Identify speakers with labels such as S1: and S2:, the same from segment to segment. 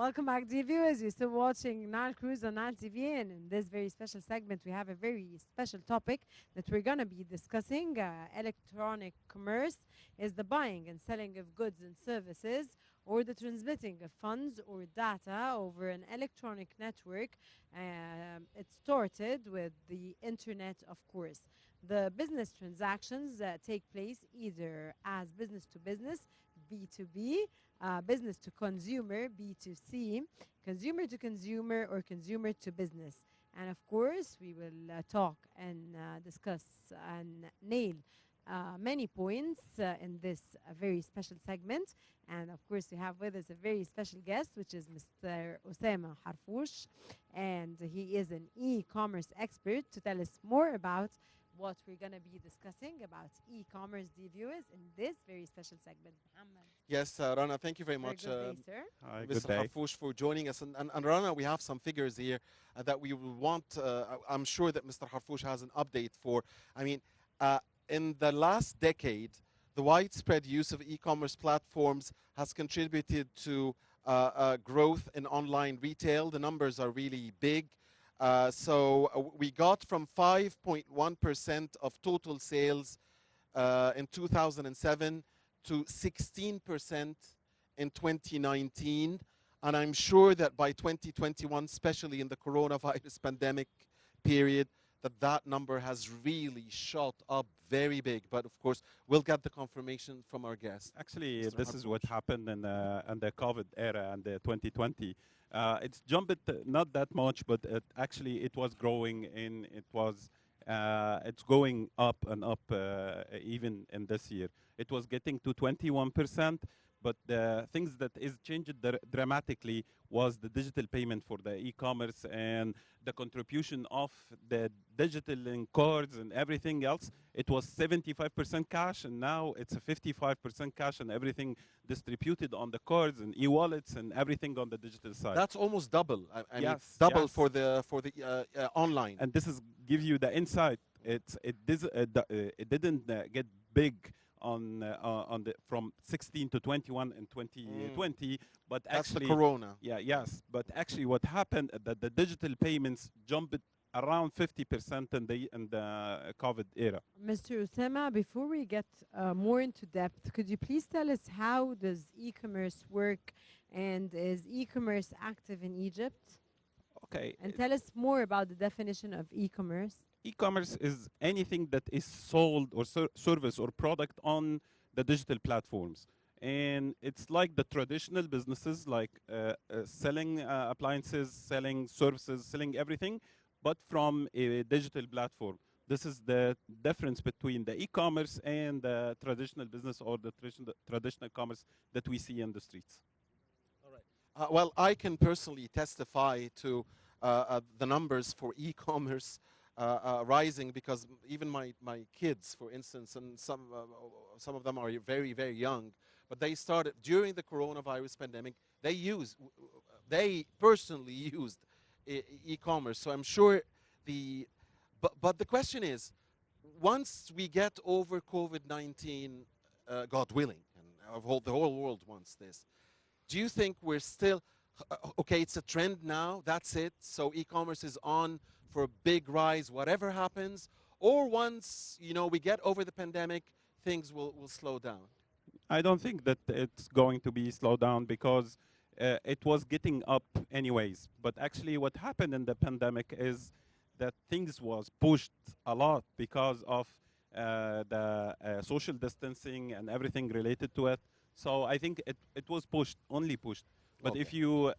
S1: Welcome back, dear viewers. You're still watching Nile Cruise on Nile TV, and in this very special segment, we have a very special topic that we're going to be discussing. Electronic commerce is the buying and selling of goods and services, or the transmitting of funds or data over an electronic network. It started with the internet, of course. The business transactions take place either as business to business, B2B, business to consumer, B2C, consumer to consumer, or consumer to business. And of course, we will talk and discuss and nail many points in this very special segment. And of course, we have with us a very special guest, which is Mr. Osama Harfoosh. And he is an e-commerce expert to tell us more about what we're going to be discussing about e-commerce, dear viewers, in this very special segment. Muhammad.
S2: Yes, Rana, thank you very much,
S1: Good day, sir.
S3: Hi, good
S2: Mr.
S3: day.
S2: Harfoosh, for joining us. And Rana, we have some figures here that we will want. I'm sure that Mr. Harfoosh has an update for. I mean, in the last decade, the widespread use of e-commerce platforms has contributed to growth in online retail. The numbers are really big. So we got from 5.1% of total sales in 2007 to 16% in 2019. And I'm sure that by 2021, especially in the coronavirus pandemic period, that number has really shot up very big. But of course, we'll get the confirmation from our guest.
S3: Actually,
S2: Mr.
S3: this is what
S2: Harfoosh.
S3: happened in the COVID era and the 2020. It's jumped not that much, but it was growing in. It's going up and up even in this year. It was getting to 21%. But the things that is changed dramatically was the digital payment for the e-commerce and the contribution of the digital in cards and everything else. It was 75% cash, and now it's a 55% cash and everything distributed on the cards and e-wallets and everything on the digital side.
S2: That's almost double. I mean,
S3: Yes,
S2: double
S3: yes.
S2: for the online.
S3: And this is give you the insight. It didn't get big on the from 16 to 21 in 2020, but
S2: That's
S3: actually
S2: the corona.
S3: yes, but actually what happened that the digital payments jumped around 50% in the COVID era.
S1: Mr. Osama, before we get more into depth, could you please tell us how does e-commerce work, and is e-commerce active in Egypt?
S3: Okay,
S1: And tell us more about the definition of e-commerce.
S3: e-commerce is anything that is sold or service or product on the digital platforms. And it's like the traditional businesses, like selling appliances, selling services, selling everything, but from a digital platform. This is the difference between the e-commerce and the traditional business or the traditional commerce that we see in the streets.
S2: All right. Well, I can personally testify to the numbers for e-commerce rising, because even my kids, for instance, and some of them are very, very young, but they started during the coronavirus pandemic. They personally used e-commerce. So I'm sure but the question is, once we get over COVID-19, God willing, and the whole world wants this, do you think we're still okay? It's a trend now. That's it. So e-commerce is on for a big rise, whatever happens, or once we get over the pandemic, things will slow down?
S3: I don't think that it's going to be slowed down, because it was getting up anyways. But actually what happened in the pandemic is that things was pushed a lot because of the social distancing and everything related to it. So I think it was only pushed. But
S2: Okay.
S3: if you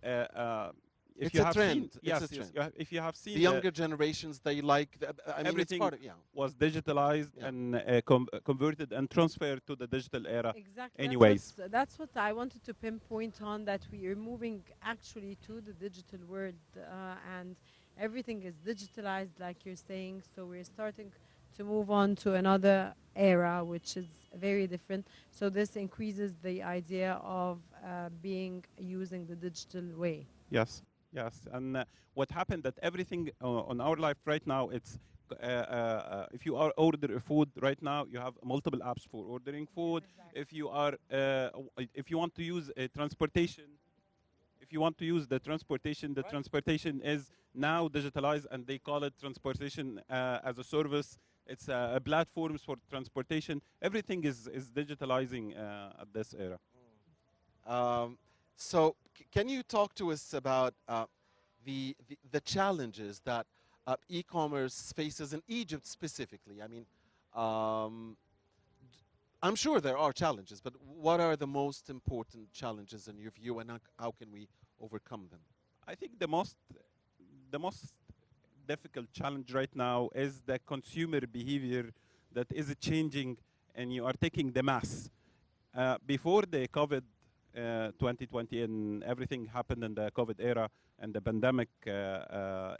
S2: It's
S3: you
S2: a
S3: have
S2: trend.
S3: seen,
S2: It's a
S3: yes, yes,
S2: trend.
S3: if you have seen
S2: The younger generations, they like I mean,
S3: everything
S2: it's part of, yeah.
S3: was digitalized
S2: Yeah.
S3: and converted and transferred to the digital era.
S1: Exactly.
S3: Anyways.
S1: That's what I wanted to pinpoint on, that we are moving actually to the digital world, and everything is digitalized, like you're saying. So we're starting to move on to another era, which is very different. So this increases the idea of using the digital way.
S3: Yes, yes. And what happened that everything on our life right now, it's if you are order food right now, you have multiple apps for ordering food.
S1: Exactly.
S3: If you are if you want to use a transportation, If you want to use the transportation, the
S2: Right.
S3: transportation is now digitalized, and they call it transportation as a service. It's platforms for transportation. Everything is digitalizing at this era.
S2: Um, so, can you talk to us about the challenges that e-commerce faces in Egypt specifically? I mean, um, I'm sure there are challenges, but what are the most important challenges in your view, and how can we overcome them?
S3: I think the most difficult challenge right now is the consumer behavior that is changing, and you are taking the mass. Before the COVID 2020 and everything happened in the COVID era and the pandemic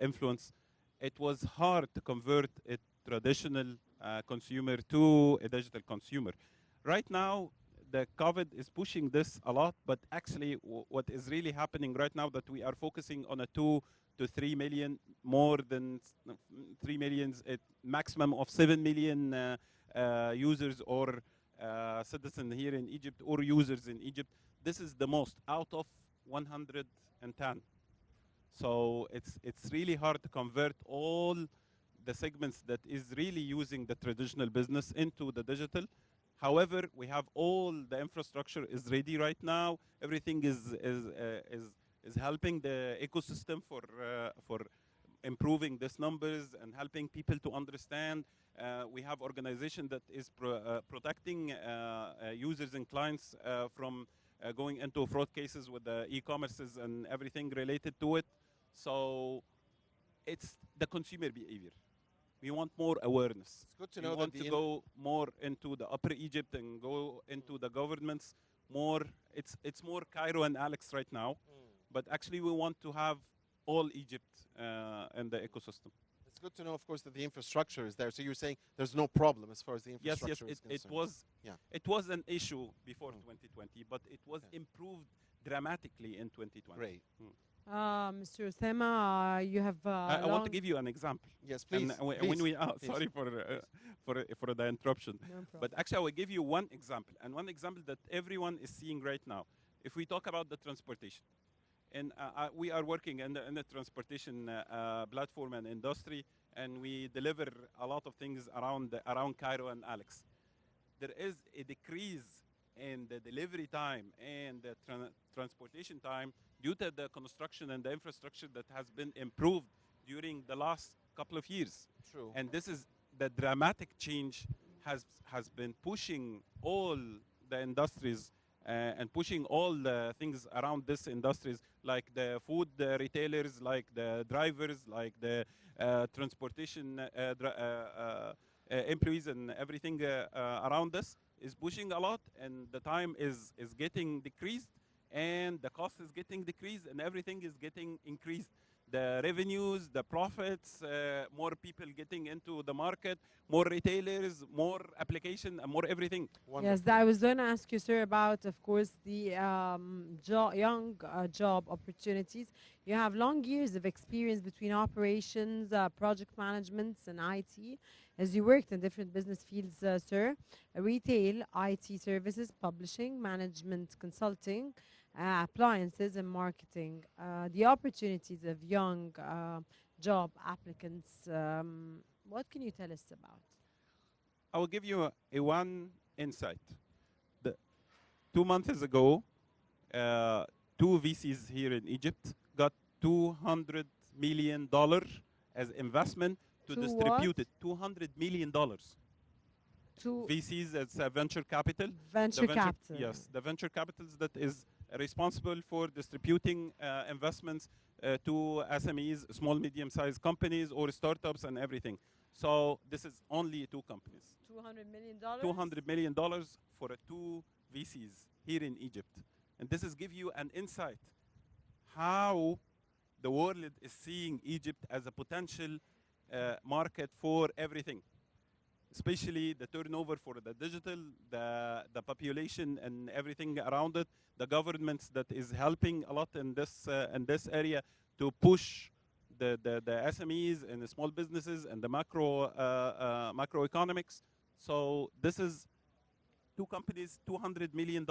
S3: influence, it was hard to convert a traditional consumer to a digital consumer. Right now, the COVID is pushing this a lot, but actually, what is really happening right now that we are focusing on a 2 to 3 million, more than 3 millions, a maximum of 7 million users or citizens here in Egypt or users in Egypt. This is the most out of 110. So it's really hard to convert all the segments that is really using the traditional business into the digital. However, we have all the infrastructure is ready right now. Everything is helping the ecosystem for improving these numbers and helping people to understand. We have organization that is protecting users and clients from going into fraud cases with the e-commerces and everything related to it. So it's the consumer behavior. We want more awareness.
S2: It's good to
S3: We
S2: know that
S3: want to go more into the Upper Egypt and go into the governments more. It's more Cairo and Alex right now, but actually we want to have all Egypt in the ecosystem.
S2: It's good to know, of course, that the infrastructure is there. So you're saying there's no problem as far as the
S3: Yes,
S2: infrastructure is
S3: it
S2: concerned.
S3: was
S2: Yeah.
S3: it was an issue before 2020, but it was
S2: Okay.
S3: improved dramatically in 2020.
S2: Great.
S1: Mr. Osama, you have
S3: I want to give you an example.
S2: Yes, please.
S3: And when
S2: please,
S3: we
S2: please.
S3: sorry for the interruption,
S1: No problem.
S3: but actually I will give you one example, and one example that everyone is seeing right now. If we talk about the transportation, and we are working in the transportation platform and industry, and we deliver a lot of things around Cairo and Alex. There is a decrease in the delivery time and the transportation time due to the construction and the infrastructure that has been improved during the last couple of years.
S2: True.
S3: And this is the dramatic change has been pushing all the industries and pushing all the things around this industries, like the food retailers, like the drivers, like the transportation employees and everything around this is pushing a lot, and the time is getting decreased, and the cost is getting decreased, and everything is getting increased. The revenues, the profits, more people getting into the market, more retailers, more application, and more everything.
S1: Yes, I was going to ask you, sir, about, of course, the young job opportunities. You have long years of experience between operations, project management, and IT, as you worked in different business fields, sir. Retail, IT services, publishing, management consulting, appliances, and marketing. The opportunities of young job applicants, what can you tell us about?
S3: I will give you a one insight. 2 months ago, two VCs here in Egypt got $200 million as investment to
S1: To
S3: distribute
S1: what?
S3: it. $200 million.
S1: To
S3: VCs as venture capital.
S1: venture capital.
S3: Yes, the venture capitals that is responsible for distributing investments to SMEs, small, medium-sized companies or startups and everything. So this is only two companies.
S1: $200 million?
S3: $200 million for two VCs here in Egypt. And this is give you an insight how the world is seeing Egypt as a potential market for everything, especially the turnover for the digital, the population and everything around it, the governments that is helping a lot in this area to push the SMEs and the small businesses and the macroeconomics. So this is two companies, $200 million,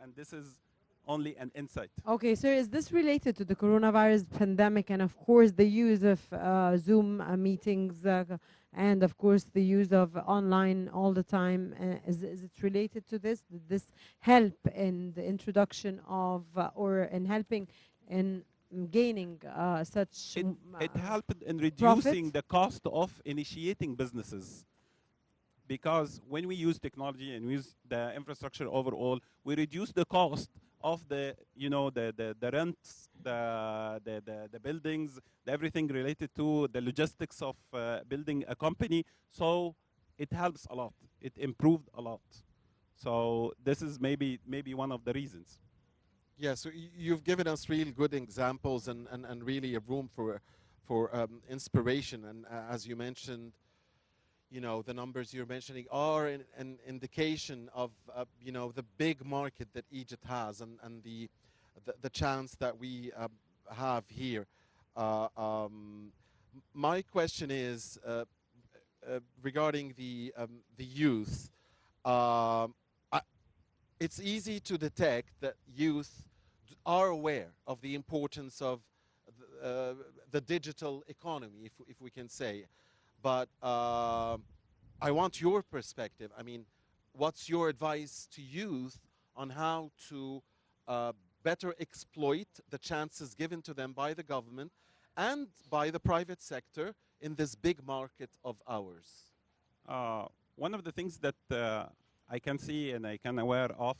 S3: and this is only an insight.
S1: Okay, so is this related to the coronavirus pandemic and, of course, the use of Zoom meetings and, of course, the use of online all the time? Is it related to this? Did this help in the introduction of or in helping in gaining such
S3: It helped in
S1: profit?
S3: reducing the cost of initiating businesses, because when we use technology and we use the infrastructure overall, we reduce the cost of the, you know, the rents, the buildings, everything related to the logistics of building a company. So it helps a lot. It improved a lot. So this is maybe one of the reasons.
S2: Yeah, so you've given us really good examples and really a room for inspiration. And as you mentioned, you know, the numbers you're mentioning are an indication of, you know, the big market that Egypt has and the chance that we have here. My question is regarding the youth. I, it's easy to detect that youth are aware of the importance of the digital economy, if we can say. But I want your perspective. I mean, what's your advice to youth on how to better exploit the chances given to them by the government and by the private sector in this big market of ours?
S3: One of the things that I can see and I can aware of,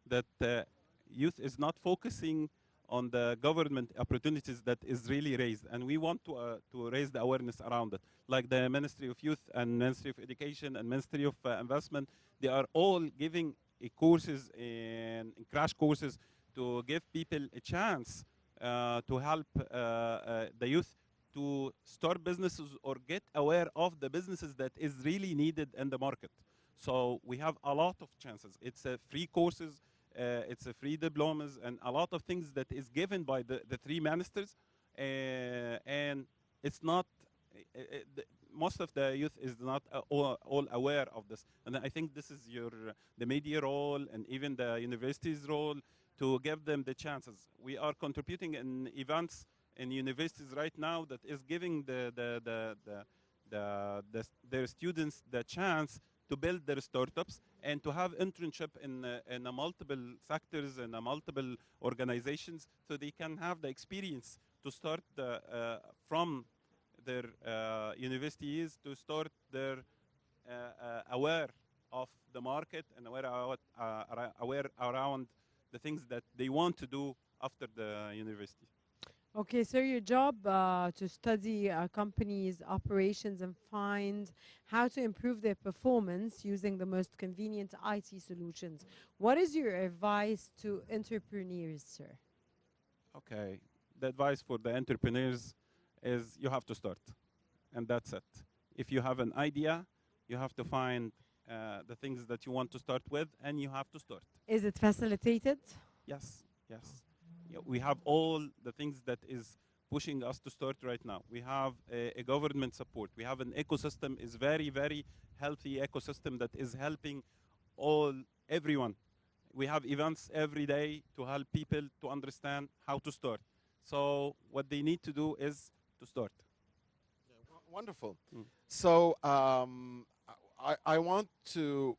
S3: that youth is not focusing on the government opportunities that is really raised, and we want to raise the awareness around it. Like the Ministry of Youth and Ministry of Education and Ministry of Investment, they are all giving courses and crash courses to give people a chance to help the youth to start businesses or get aware of the businesses that is really needed in the market. So we have a lot of chances. It's free courses, it's a free diplomas, and a lot of things that is given by the three ministers. And it's not, most of the youth is not all aware of this. And I think this is the media role and even the university's role to give them the chances. We are contributing in events in universities right now that is giving their students the chance to build their startups and to have internship in a multiple sectors and multiple organizations, so they can have the experience to start from their universities, to start their aware of the market and aware around the things that they want to do after the university.
S1: Okay, so your job to study companies' operations and find how to improve their performance using the most convenient IT solutions. What is your advice to entrepreneurs, sir?
S3: Okay, the advice for the entrepreneurs is you have to start, and that's it. If you have an idea, you have to find the things that you want to start with, and you have to start.
S1: Is it facilitated?
S3: Yes, yes. Yeah, we have all the things that is pushing us to start right now. We have a government support. We have an ecosystem, is very, very healthy ecosystem that is helping everyone. We have events every day to help people to understand how to start. So what they need to do is to start.
S2: Yeah, wonderful.
S3: Mm.
S2: So I want to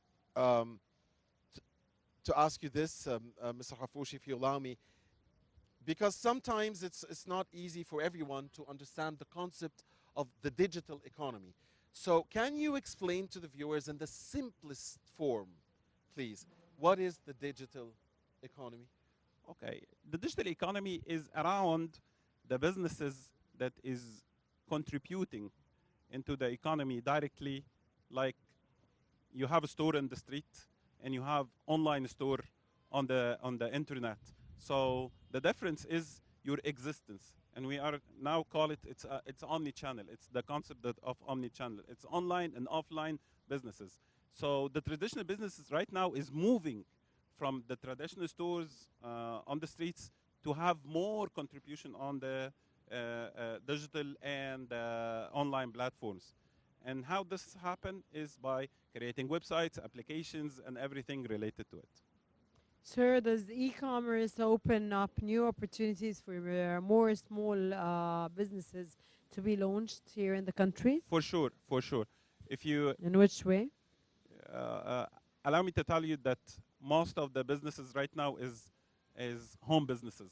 S2: ask you this, Mr. Harfoosh, if you allow me, because sometimes it's not easy for everyone to understand the concept of the digital economy. So can you explain to the viewers in the simplest form, please, what is the digital economy?
S3: Okay, the digital economy is around the businesses that is contributing into the economy directly, like you have a store in the street and you have online store on the internet. So the difference is your existence, and we are now call it it's omni-channel. It's the concept of omni-channel. It's online and offline businesses. So the traditional businesses right now is moving from the traditional stores on the streets to have more contribution on the digital and online platforms. And how this happen is by creating websites, applications, and everything related to it.
S1: Sir, does e-commerce open up new opportunities for more small businesses to be launched here in the country?
S3: For sure, for sure. If you
S1: In which way?
S3: uh, uh, allow me to tell you that most of the businesses right now is home businesses.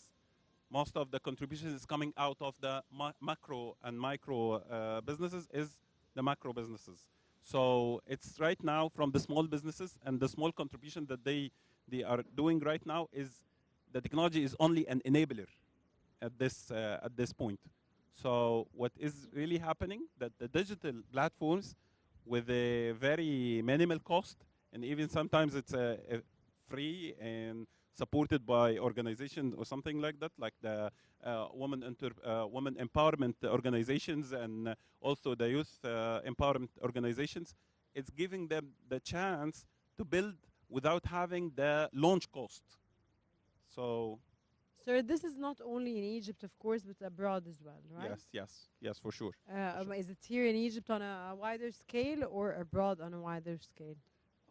S3: Most of the contribution is coming out of the macro and micro businesses is the macro businesses. So it's right now from the small businesses, and the small contribution that they are doing right now is the technology is only an enabler at this point. So what is really happening that the digital platforms with a very minimal cost, and even sometimes it's a free and supported by organizations or something like that, like the women empowerment organizations and also the youth empowerment organizations. It's giving them the chance to build without having the launch cost. So
S1: Sir, this is not only in Egypt, of course, but abroad as well, right?
S3: yes, for sure. Sure.
S1: Is it here in Egypt on a wider scale or abroad on a wider scale?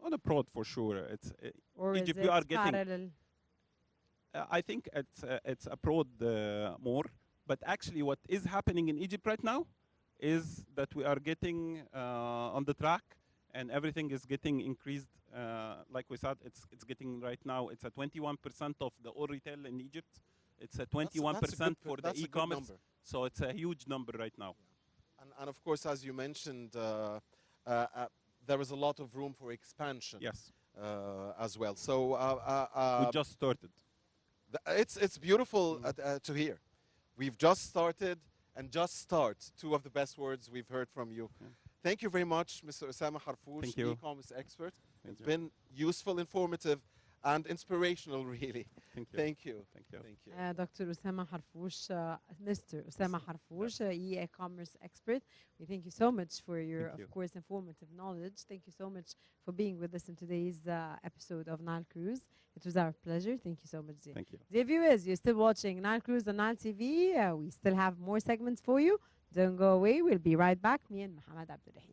S3: On abroad for sure. It's
S1: Or is
S3: Egypt. We are
S1: it
S3: getting.
S1: parallel?
S3: I think it's abroad more. But actually, what is happening in Egypt right now is that we are getting on the track, and everything is getting increased. Like we said, it's getting right now. It's a 21% of the all retail in Egypt. It's a 21% for the
S2: that's a good
S3: e-commerce.
S2: number.
S3: So it's a huge number right now.
S2: And of course, as you mentioned, there is a lot of room for expansion
S3: Yes,
S2: as well. So
S3: we just started.
S2: it's beautiful to hear. We've just started, and just start, two of the best words we've heard from you.
S3: Yeah.
S2: Thank you very much, Mr. Osama Harfoosh,
S3: Thank you.
S2: e-commerce expert.
S3: Thank
S2: It's
S3: you.
S2: been useful, informative, and inspirational, really.
S3: Thank you.
S2: Thank you.
S3: Thank you.
S2: Thank you.
S1: Dr. Osama Harfoosh, Mr. Osama Harfoosh, e-commerce expert. We thank you so much for your,
S3: Thank you.
S1: of course, informative knowledge. Thank you so much for being with us in today's episode of Nile Cruise. It was our pleasure. Thank you so much, Zia.
S3: Thank you.
S1: Dear viewers, you're still watching Nile Cruise on Nile TV. We still have more segments for you. Don't go away. We'll be right back. Me and Mohammed Abdurrahim.